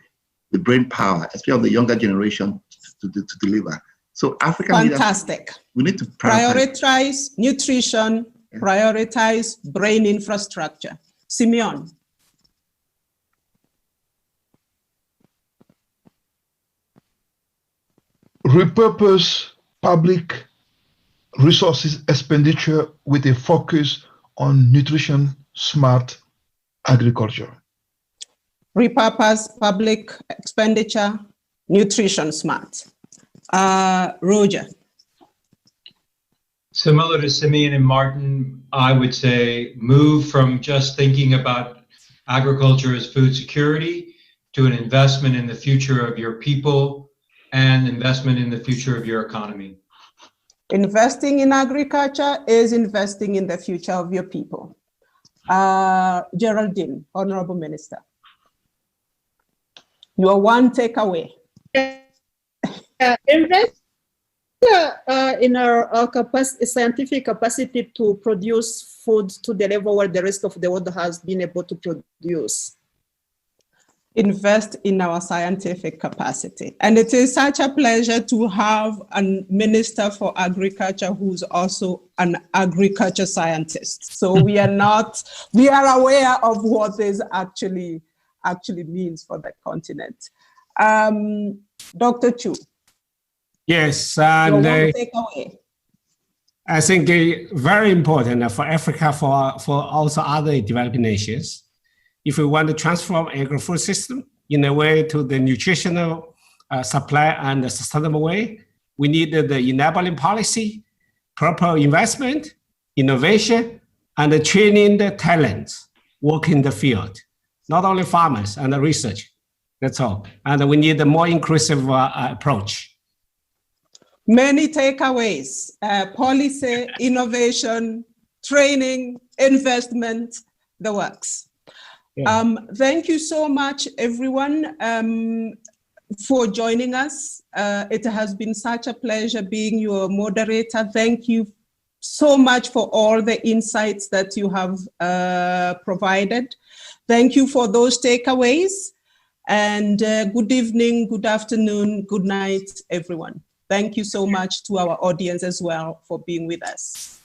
the brain power, especially of the younger generation, to deliver. So African fantastic. We need to prioritize nutrition, prioritize brain infrastructure. Simeon. Repurpose public resources expenditure with a focus on nutrition smart agriculture. Repurpose public expenditure, nutrition smart. Roger. Similar to Simeon and Martin, I would say move from just thinking about agriculture as food security to an investment in the future of your people and investment in the future of your economy. Investing in agriculture is investing in the future of your people. Geraldine, Honorable Minister. Your one takeaway. Invest in our scientific capacity to produce food to the level where the rest of the world has been able to produce. invest in our scientific capacity. And it is such a pleasure to have a Minister for Agriculture who's also an agriculture scientist. So we are aware of what this actually means for the continent. Dr. Chu. Yes, and takeaway. I think very important for Africa, for also other developing nations. If we want to transform agri-food system in a way to the nutritional supply and the sustainable way, we need the enabling policy, proper investment, innovation, and the training the talents work in the field, not only farmers and the research. That's all. And we need a more inclusive approach. Many takeaways: policy, innovation, training, investment, the works. Yeah. Thank you so much, everyone, for joining us. It has been such a pleasure being your moderator. Thank you so much for all the insights that you have provided. Thank you for those takeaways. And good evening, good afternoon, good night, everyone. Thank you so much to our audience as well for being with us.